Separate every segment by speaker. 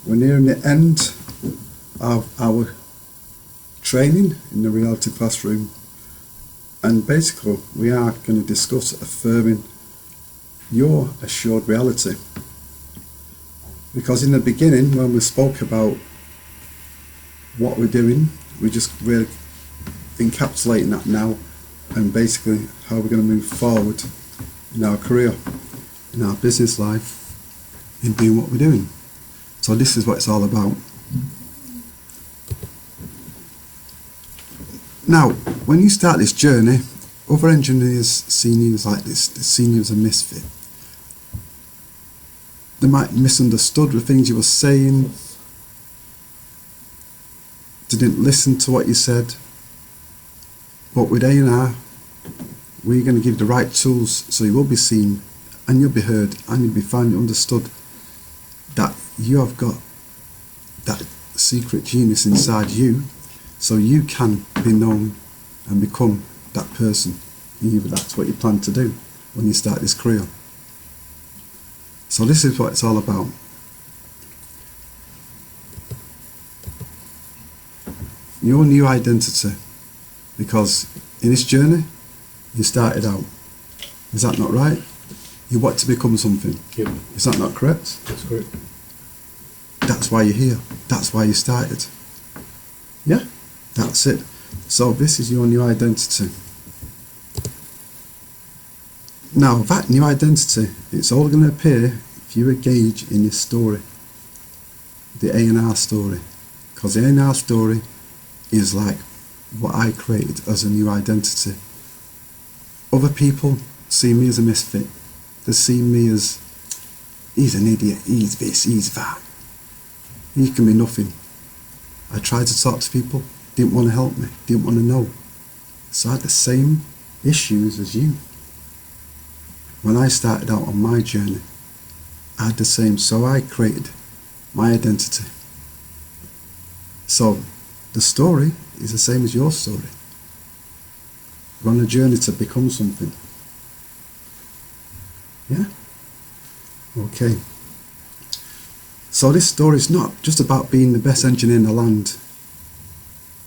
Speaker 1: We're nearing the end of our training in the reality classroom, and basically we are going to discuss affirming your assured reality. Because in the beginning, when we spoke about what we're doing, we're just really encapsulating that now, and basically how we're going to move forward in our career, in our business life, in doing what we're doing. So this is what it's all about. Now, when you start this journey, other engineers seen you as like this, they seen you as a misfit. They might misunderstood the things you were saying. They didn't listen to what you said. But with A&R, we're going to give the right tools so you will be seen and you'll be heard and you'll be finally understood that you have got that secret genius inside you, so you can be known and become that person, even that's what you plan to do when you start this career. So this is what it's all about. Your new identity, because in this journey you started out, is that not right? You want to become something.
Speaker 2: Yep.
Speaker 1: Is that not correct?
Speaker 2: That's correct.
Speaker 1: That's why you're here. That's why you started. Yeah, that's it. So this is your new identity. Now that new identity, it's all going to appear if you engage in this story, the A&R story, because the A&R story is like what I created as a new identity. Other people see me as a misfit. They see me as, he's an idiot, he's this, he's that. He can be nothing. I tried to talk to people, didn't want to help me, didn't want to know. So I had the same issues as you. When I started out on my journey, I had the same, so I created my identity. So the story is the same as your story. We're on a journey to become something. Yeah? Okay. So this story is not just about being the best engineer in the land.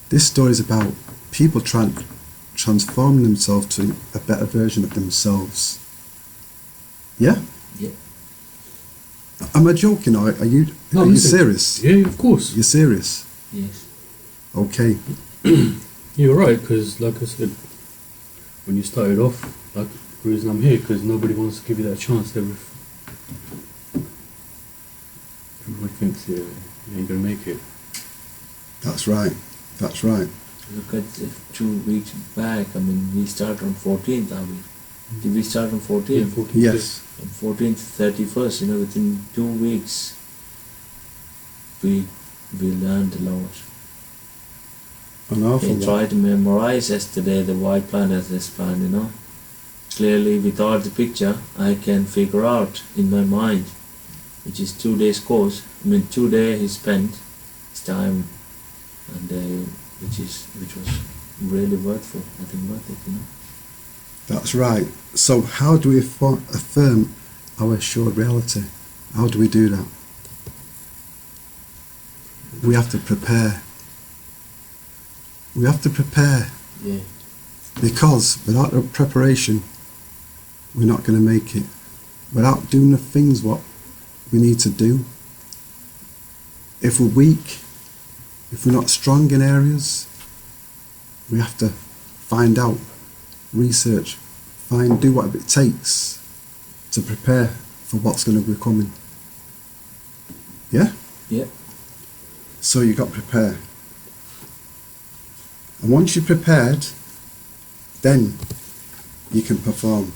Speaker 1: This story is about people transforming themselves to a better version of themselves. Yeah?
Speaker 2: Yeah.
Speaker 1: Am I joking, or are you serious?
Speaker 2: Yeah, of course.
Speaker 1: You're serious?
Speaker 2: Yes.
Speaker 1: Okay.
Speaker 2: You're right, because like I said, when you started off, like the reason I'm here, because nobody wants to give you that chance. Everybody thinks you ain't going to make it.
Speaker 1: That's right. That's right.
Speaker 3: Look at 2 weeks back, I mean, we start on 14th, I mean. Did we start on 14th?
Speaker 2: Yeah, 14th.
Speaker 1: Yes.
Speaker 3: From 14th to 31st, within 2 weeks, we learned a lot.
Speaker 1: An awful
Speaker 3: I
Speaker 1: lot.
Speaker 3: tried to memorize yesterday the white plan as this plan, Clearly, without the picture, I can figure out in my mind, which is 2 days course. 2 days he spent his time, and which was really worthful. I think worth it,
Speaker 1: That's right. So how do we affirm our assured reality? How do we do that? We have to prepare. We have to prepare.
Speaker 3: Yeah.
Speaker 1: Because without the preparation, we're not going to make it. Without doing the things what we need to do, if we're weak, if we're not strong in areas, we have to find out, research, do whatever it takes to prepare for what's going to be coming. Yeah?
Speaker 3: Yeah.
Speaker 1: So you got to prepare. And once you're prepared, then you can perform.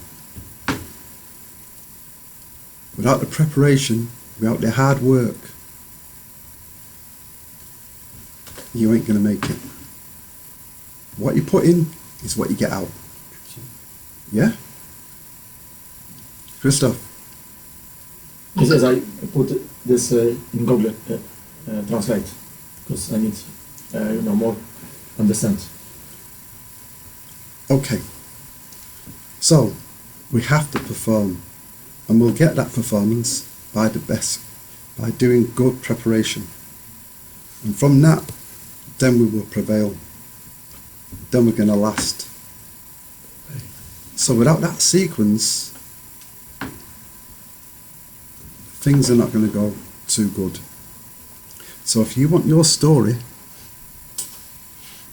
Speaker 1: Without the preparation, without the hard work, you ain't going to make it. What you put in is what you get out. Yeah? Christoph?
Speaker 4: He says I put this in Google Translate because I need more understand.
Speaker 1: Okay. So, we have to perform, and we'll get that performance by the best by doing good preparation. And from that, then we will prevail. Then we're going to last. So without that sequence, things are not going to go too good. So if you want your story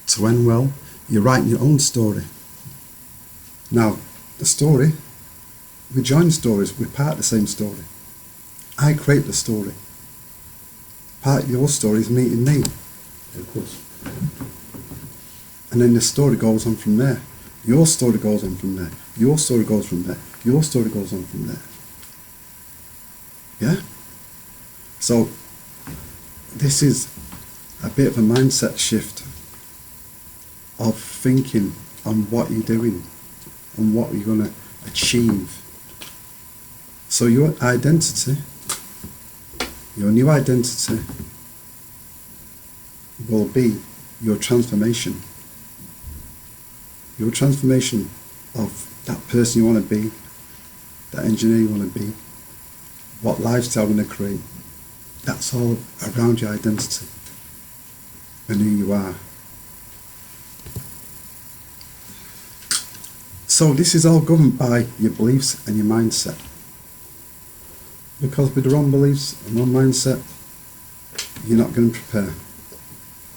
Speaker 1: to end well, you're writing your own story. Now, the story, we join stories, we're part of the same story. I create the story. Part of your story is meeting me.
Speaker 2: Of course.
Speaker 1: And then the story goes on from there. Your story goes on from there. Your story goes from there. Your story goes on from there. Yeah? So, this is a bit of a mindset shift of thinking on what you're doing and what you're going to achieve. So your identity, your new identity, will be your transformation. Your transformation of that person you want to be, that engineer you want to be, what lifestyle you want to create. That's all around your identity and who you are. So this is all governed by your beliefs and your mindset. Because with the wrong beliefs and wrong mindset, you're not going to prepare.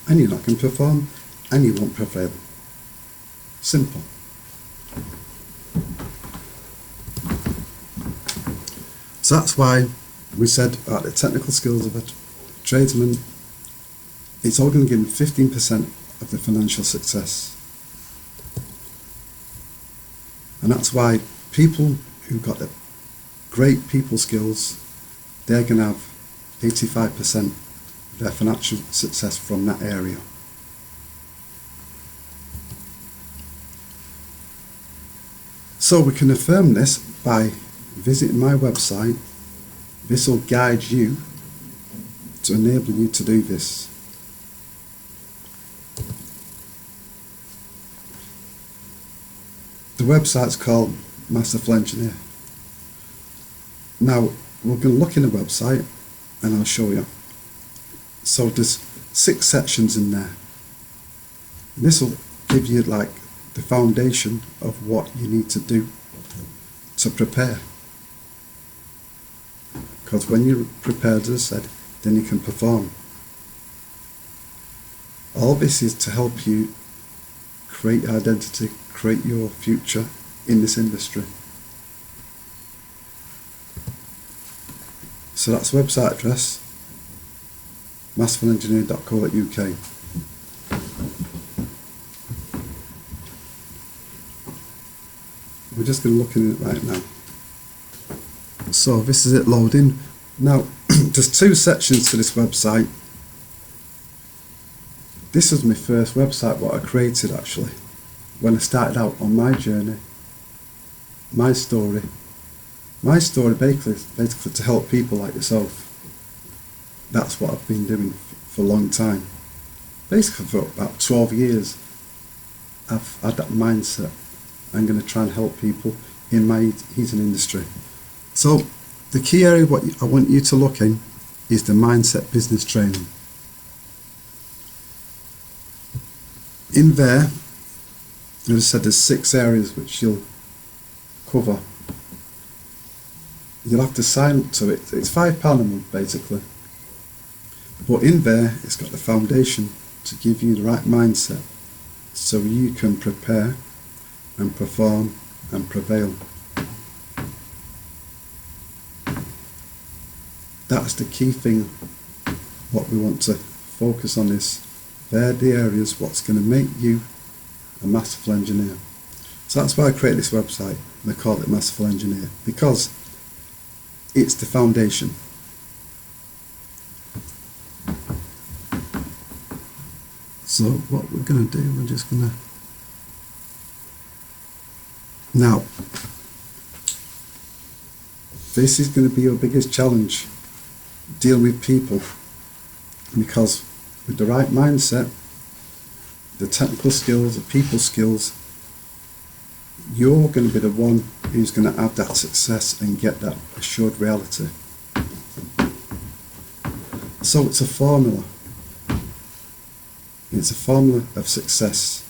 Speaker 1: And you're not going to perform, and you won't prevail. Simple. So that's why we said about the technical skills of a tradesman, it's all going to give him 15% of the financial success. And that's why people who've got the great people skills, they're going to have 85% of their financial success from that area. So we can affirm this by visiting my website. This will guide you to enable you to do this. The website's called Masterful Engineer. Now, we're going to look in the website and I'll show you. So there's 6 sections in there. And this will give you like the foundation of what you need to do to prepare. Because when you're prepared, as I said, then you can perform. All this is to help you create your identity, create your future in this industry. So that's the website address, masterfulengineer.co.uk. We're just going to look at it right now. So this is it loading. Now, there's 2 sections to this website. This was my first website, what I created actually, when I started out on my journey, my story. My story basically to help people like yourself. That's what I've been doing for a long time. Basically for about 12 years, I've had that mindset. I'm going to try and help people in my heating industry. So the key area what I want you to look in is the mindset business training. In there, as I said, there's 6 areas which you'll cover. You'll have to sign up to it. It's £5 a month basically. But in there, it's got the foundation to give you the right mindset so you can prepare and perform and prevail. That's the key thing, what we want to focus on is, they're the areas what's going to make you a masterful engineer. So that's why I created this website, and I call it Masterful Engineer, because it's the foundation. So what we're going to do, we're just going to now, this is going to be your biggest challenge, dealing with people, because with the right mindset, the technical skills, the people skills, you're going to be the one who's going to have that success and get that assured reality. So it's a formula. It's a formula of success.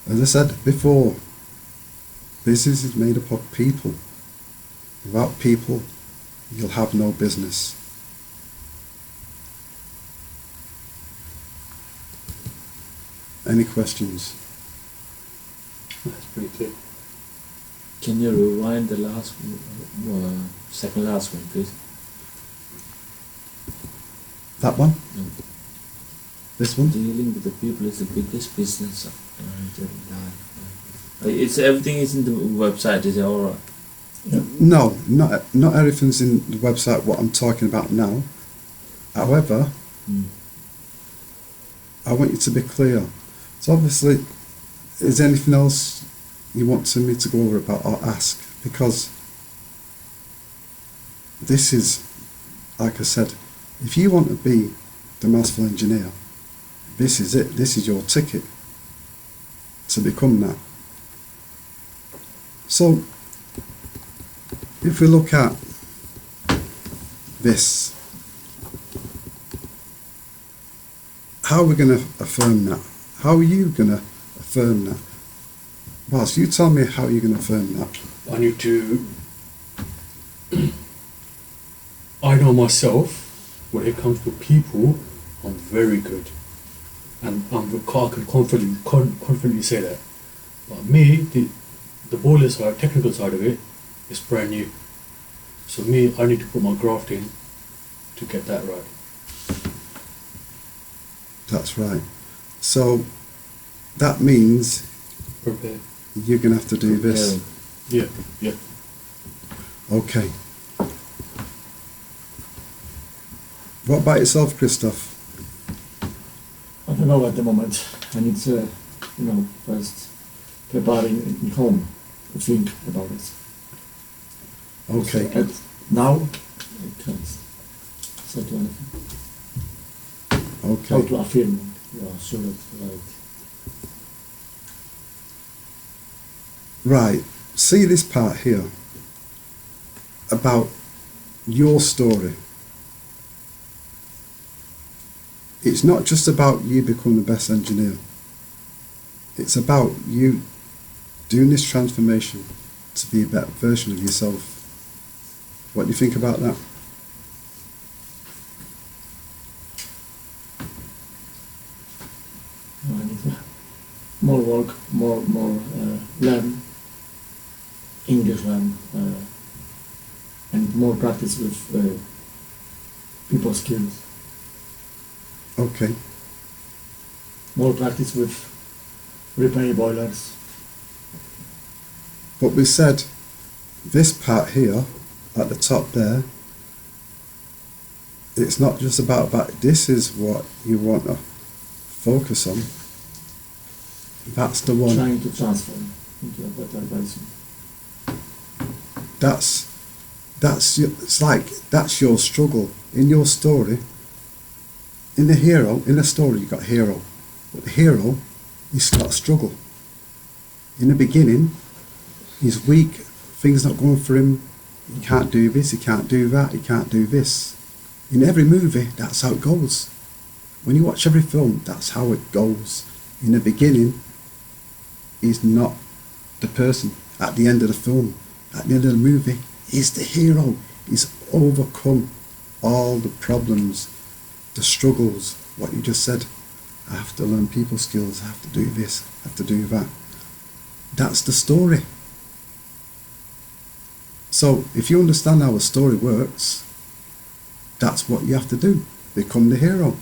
Speaker 1: As I said before, business is made up of people. Without people, you'll have no business. Any questions?
Speaker 2: That's pretty clear.
Speaker 3: Can you rewind the second last one, please?
Speaker 1: That one?
Speaker 3: No.
Speaker 1: This one?
Speaker 3: Dealing with the people is the biggest business. It's everything is in the website. Is it alright?
Speaker 4: Yeah.
Speaker 1: No, not everything's in the website what I'm talking about now. However, I want you to be clear. So obviously, is there anything else you want me to go over about or ask? Because this is, like I said, if you want to be the Masterful Engineer, this is it. This is your ticket to become that. So, if we look at this, how are we going to affirm that? How are you going to affirm that? Whilst you tell me how you're going to affirm that.
Speaker 2: I need to. I know myself. When it comes to people, I'm very good, and I can confidently say that. But me, the boiler side, technical side of it, is brand new. So me, I need to put my graft in to get that right.
Speaker 1: That's right. So that means
Speaker 2: Prepare.
Speaker 1: you're going to have to do this.
Speaker 2: Yeah, yeah.
Speaker 1: Okay. What about yourself, Christoph?
Speaker 4: I don't know at the moment. I need to, first preparing in home to think about it.
Speaker 1: Okay.
Speaker 4: So now, I can't say to anything. How
Speaker 1: Okay.
Speaker 4: to affirm, sure it's right.
Speaker 1: Right. See this part here about your story. It's not just about you becoming the best engineer. It's about you doing this transformation to be a better version of yourself. What do you think about that?
Speaker 4: I need to more work, more learn, English learn, and more practice with people skills.
Speaker 1: Okay.
Speaker 4: More practice with repair boilers.
Speaker 1: But we said this part here at the top there, it's not just about this is what you want to focus on. That's the one.
Speaker 4: Trying to transform into a better person.
Speaker 1: That's your struggle in your story. In the story you got hero, but the hero, he's got a struggle. In the beginning, he's weak, things not going for him, he can't do this, he can't do that, he can't do this. In every movie, that's how it goes. When you watch every film, that's how it goes. In the beginning, he's not the person. At the end of the film, at the end of the movie, he's the hero. He's overcome all the problems, the struggles, what you just said. I have to learn people skills, I have to do this, I have to do that. That's the story. So if you understand how a story works, that's what you have to do. Become the hero.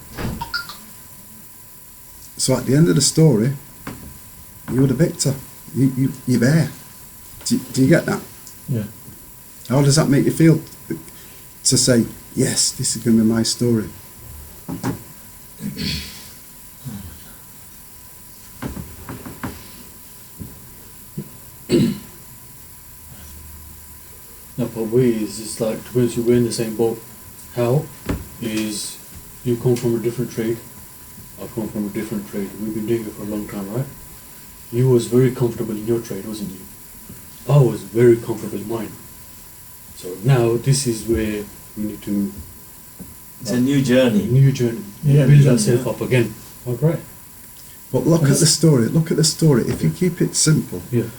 Speaker 1: So at the end of the story, you're the victor. You're there. Do you get that?
Speaker 4: Yeah.
Speaker 1: How does that make you feel to say, yes, this is going to be my story?
Speaker 2: No, but it's like, because we're in the same boat. How is you come from a different trade, I come from a different trade. We've been doing it for a long time, right? You was very comfortable in your trade, wasn't you? I was very comfortable in mine. So now this is where we need to
Speaker 3: It's a new journey.
Speaker 4: Yeah,
Speaker 2: build
Speaker 4: yeah.
Speaker 2: ourselves up again. Alright.
Speaker 1: But look at the story. Look at the story. If you keep it simple,
Speaker 2: Yeah.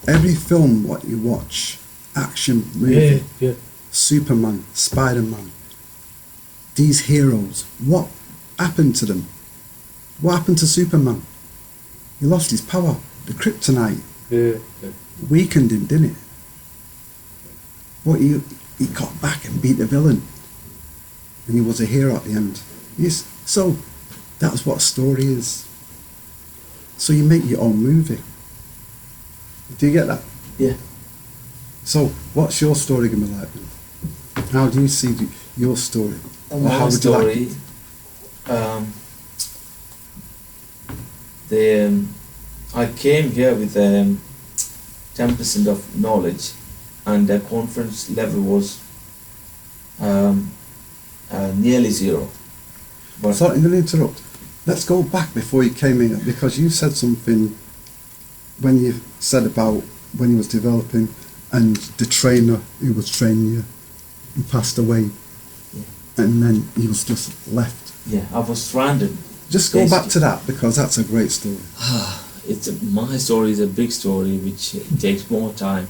Speaker 1: every film what you watch, action movie,
Speaker 2: Yeah, yeah.
Speaker 1: Superman, Spider-Man, these heroes, what happened to them? What happened to Superman? He lost his power. The kryptonite
Speaker 2: Yeah, yeah.
Speaker 1: weakened him, didn't it? But he got back and beat the villain. And he was a hero at the end. Yes. So that's what a story is. So you make your own movie. Do you get that?
Speaker 3: Yeah.
Speaker 1: So what's your story going to be like then? How do you see your story? Or how
Speaker 3: My
Speaker 1: would you like
Speaker 3: story,
Speaker 1: it?
Speaker 3: I came here with 10% of knowledge, and the conference level was nearly zero. But
Speaker 1: Sorry, I'm going to interrupt. Let's go back before you came in, because you said something when you said about when you was developing and the trainer who was training you, he passed away, and then he was just left.
Speaker 3: yeah, I was stranded.
Speaker 1: Just go back to that, because that's a great story.
Speaker 3: My story is a big story, which takes more time.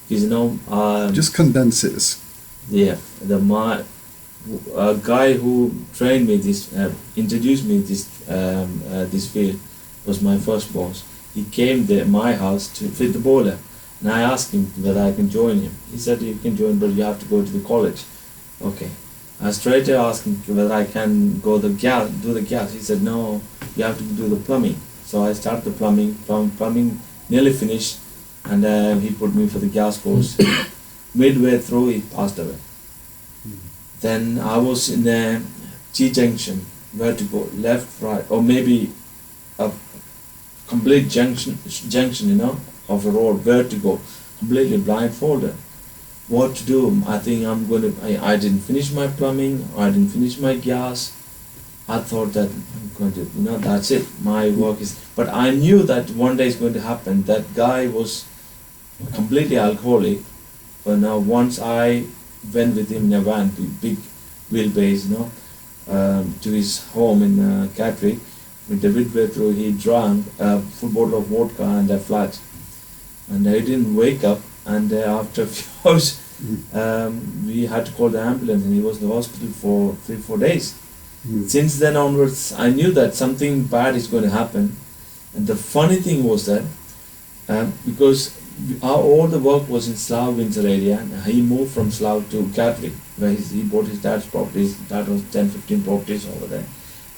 Speaker 3: Because
Speaker 1: Just condense it.
Speaker 3: yeah, a guy who trained me introduced me this field was my first boss. He came to my house to fit the boiler, and I asked him whether I can join him. He said you can join, but you have to go to the college. Okay. I straight away asked him whether I can do the gas. He said no, you have to do the plumbing. So I started the plumbing nearly finished, and he put me for the gas course. Midway through, he passed away. Then I was in a T-junction, where to go, left, right, or maybe a complete junction, of a road, where to go, completely blindfolded. What to do? I think I didn't finish my plumbing, I didn't finish my gas. I thought that I'm going to, that's it, my work is, but I knew that one day it's going to happen. That guy was completely alcoholic, but now once I went with him in a van, big wheelbase, to his home in Catterick. With the midway through, he drank a full bottle of vodka and a flat, and he didn't wake up. And after a few hours, we had to call the ambulance, and he was in the hospital for 3-4 days. Since then onwards, I knew that something bad is going to happen. And the funny thing was that because all the work was in Slough, Windsor area, and he moved from Slough to Catterick, where he bought his dad's properties. That was 10-15 properties over there.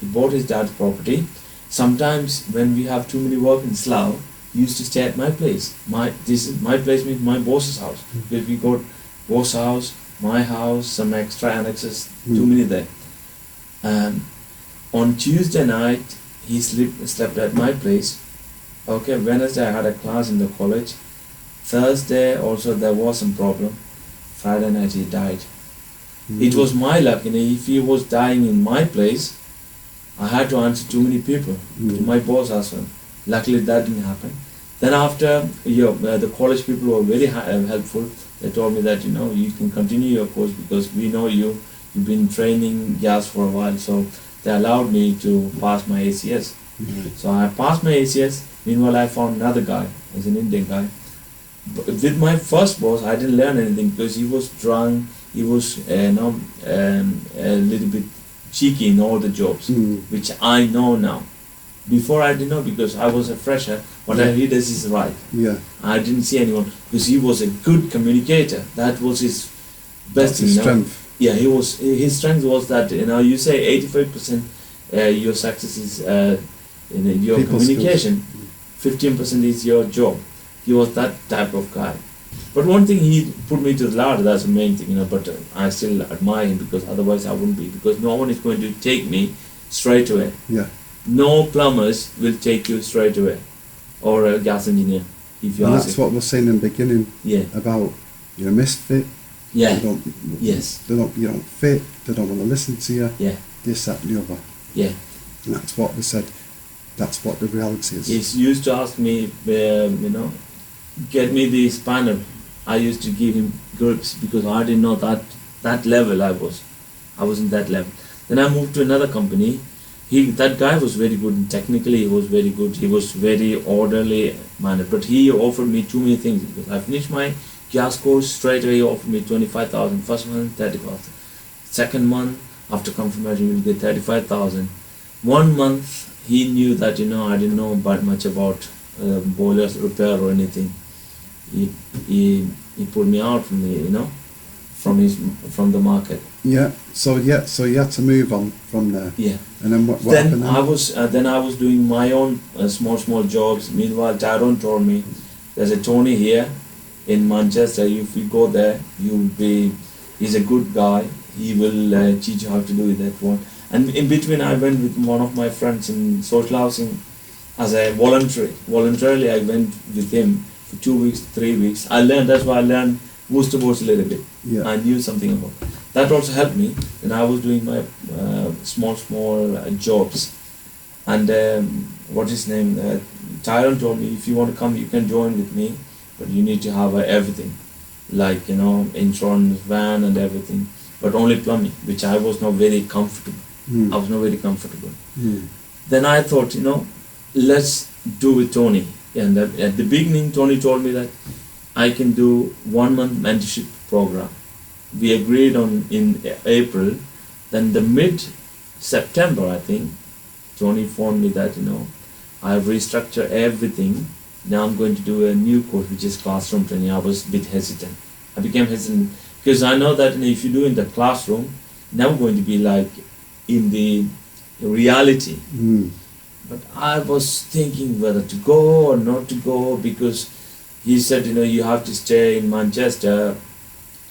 Speaker 3: He bought his dad's property. Sometimes when we have too many work in Slough, he used to stay at my place. My place means my boss's house. Because we got boss house, my house, some extra annexes, too many there. On Tuesday night, he slept at my place. Okay, Wednesday I had a class in the college. Thursday also there was some problem. Friday night he died. It was my luck, if he was dying in my place, I had to answer too many people, to my boss as well. Luckily that didn't happen. Then after, the college people were very helpful. They told me that, you can continue your course because we know you've been training gas for a while. So they allowed me to pass my ACS. So I passed my ACS. Meanwhile, I found another guy, he's an Indian guy. But with my first boss, I didn't learn anything because he was drunk. He was a little bit cheeky in all the jobs, which I know now. Before I didn't know because I was a fresher. Whatever he does is right.
Speaker 1: Yeah.
Speaker 3: I didn't see anyone because he was a good communicator. That was his best thing.
Speaker 1: Strength.
Speaker 3: Yeah, his strength was that you say 85% your success is your
Speaker 1: People
Speaker 3: communication. 15% is your job. He was that type of guy. But one thing, he put me to the ladder. That's the main thing, but I still admire him because otherwise I wouldn't be. Because no one is going to take me straight away.
Speaker 1: Yeah.
Speaker 3: No plumbers will take you straight away, or a gas engineer if you
Speaker 1: And
Speaker 3: ask
Speaker 1: that's
Speaker 3: it.
Speaker 1: what we're saying in the beginning about you're a misfit.
Speaker 3: Yeah.
Speaker 1: You don't fit. They don't want to listen to you.
Speaker 3: Yeah.
Speaker 1: This, that, and the other.
Speaker 3: Yeah.
Speaker 1: And that's what we said. That's what the reality is.
Speaker 3: He used to ask me, get me the spanner I used to give him grips because I didn't know that level I wasn't that level. Then I moved to another company. That guy was very good, and technically he was very good. He was very orderly mannered, but he offered me too many things because I finished my gas course straight away. He offered me 25,000 first month, 30,000 second month. After confirmation, you will get 35,000. 1 month he knew that I didn't know much about boilers repair or anything. He pulled me out from the from the market.
Speaker 1: Yeah. So you had to move on from there.
Speaker 3: Yeah.
Speaker 1: And then what happened then?
Speaker 3: I was doing my own small jobs. Meanwhile, Tyrone told me there's a Tony here in Manchester. If you go there, he's a good guy. He will teach you how to do that one. And in between, I went with one of my friends in social housing as a voluntarily. I went with him for 2 weeks, 3 weeks. That's why I learned vostra a little bit.
Speaker 1: Yeah.
Speaker 3: I knew something about it. That also helped me. And I was doing my small jobs. And what his name? Tyrone told me, if you want to come, you can join with me, but you need to have everything, like insurance, van, and everything, but only plumbing, which I was not very comfortable. I was not very comfortable. Then I thought, let's do with Tony. And at the beginning, Tony told me that I can do 1 month mentorship program. We agreed on in April. Then the mid-September, I think, Tony phoned me that, I've restructured everything. Now I'm going to do a new course, which is classroom training. I was a bit hesitant. I became hesitant because I know that if you do in the classroom, never going to be like in the reality. But I was thinking whether to go or not to go, because he said, you have to stay in Manchester.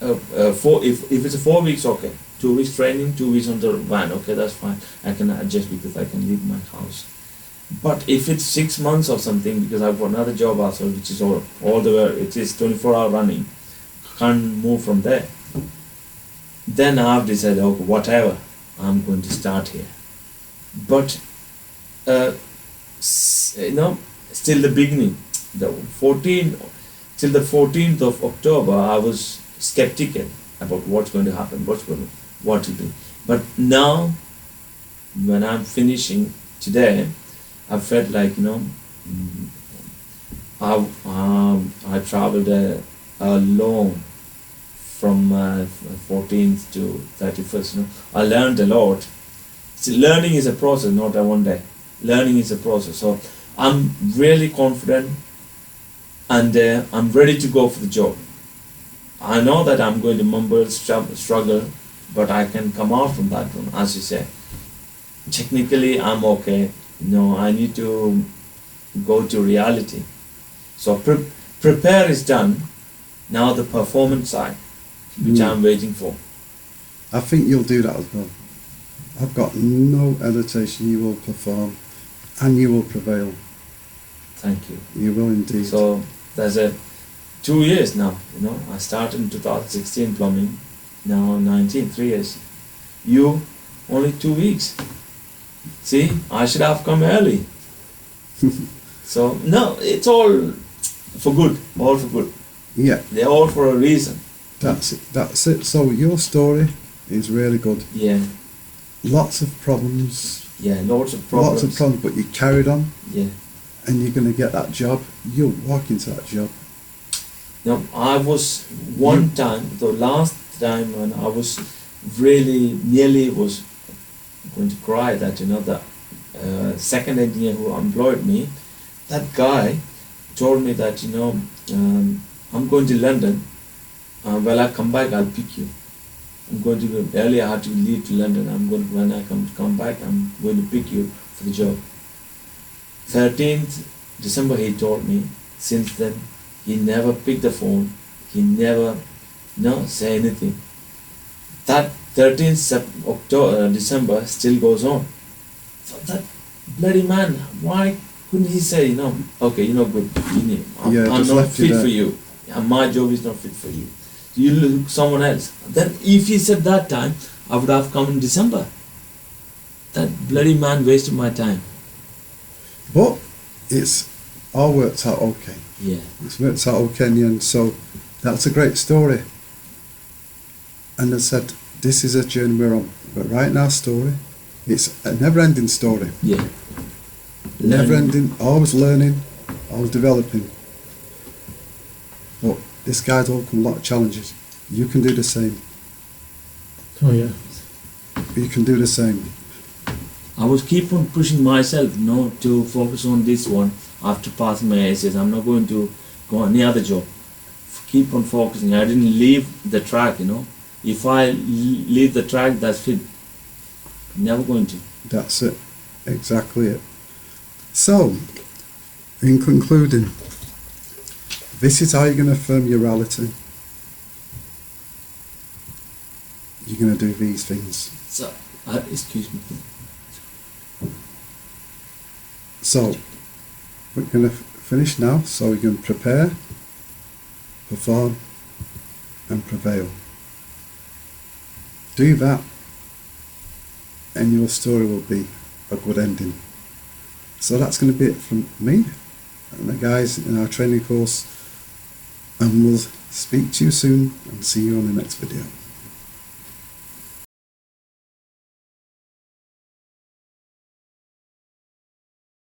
Speaker 3: If it's a 4 weeks, okay. 2 weeks training, 2 weeks on the van, okay, that's fine. I can adjust because I can leave my house. But if it's 6 months or something, because I've got another job also, which is all the way, it is 24-hour running, can't move from there. Then I've decided, okay, whatever, I'm going to start here. But still the beginning, till the 14th of October, I was skeptical about what's going to happen, what will be. But now, when I'm finishing today, I felt like I traveled alone from 14th to 31st. I learned a lot. See, learning is a process, not a one day. Learning is a process. So I'm really confident, and I'm ready to go for the job. I know that I'm going to mumble, struggle, but I can come out from that one, as you say. Technically, I'm okay. I need to go to reality. So prepare is done. Now the performance side, which I'm waiting for.
Speaker 1: I think you'll do that as well. I've got no hesitation. You will perform, and you will prevail.
Speaker 3: Thank you.
Speaker 1: You will indeed.
Speaker 3: So there's 2 years now. I started in 2016 plumbing. Now 19, 3 years. You only 2 weeks. See, I should have come early. So no, it's all for good. All for good.
Speaker 1: Yeah.
Speaker 3: They're all for a reason.
Speaker 1: That's it. So your story is really good.
Speaker 3: Yeah.
Speaker 1: Lots of problems.
Speaker 3: Yeah, lots of problems.
Speaker 1: Lots of problems, but you carried on.
Speaker 3: Yeah.
Speaker 1: And you're going to get that job. You'll walk into that job.
Speaker 3: Now, I was the last time when I was really nearly was going to cry that, the second engineer who employed me, that guy told me that, I'm going to London. When I come back, I'll pick you. I'm going to go earlier. I had to leave to London. When I come back, I'm going to pick you for the job. 13th December, he told me. Since then, he never picked the phone. He never, say anything. That 13th December still goes on. So that bloody man, why couldn't he say, okay, good, I'm not fit for you. My job is not fit for you. You look someone else. Then if he said that time, I would have come in December. That bloody man wasted my time.
Speaker 1: But it's all worked out okay.
Speaker 3: Yeah.
Speaker 1: It's worked out okay in the end. So That's a great story. And I said, this is a journey we're on. We're writing our story. It's a never-ending story.
Speaker 3: Yeah.
Speaker 1: Never-ending, always learning, always developing. But this guy's overcome a lot of challenges. You can do the same.
Speaker 4: Oh yeah.
Speaker 1: You can do the same.
Speaker 3: I was keep on pushing myself, to focus on this one. After passing my essays, I'm not going to go on any other job. Keep on focusing. I didn't leave the track, If I leave the track, that's it. Never going to.
Speaker 1: That's it. Exactly it. So, in concluding, this is how you're going to affirm your reality. You're going to do these things.
Speaker 3: So, excuse me.
Speaker 1: So, we're going to finish now. So we're going to prepare, perform, and prevail. Do that, and your story will be a good ending. So that's going to be it from me and the guys in our training course, and we'll speak to you soon and see you on the next video.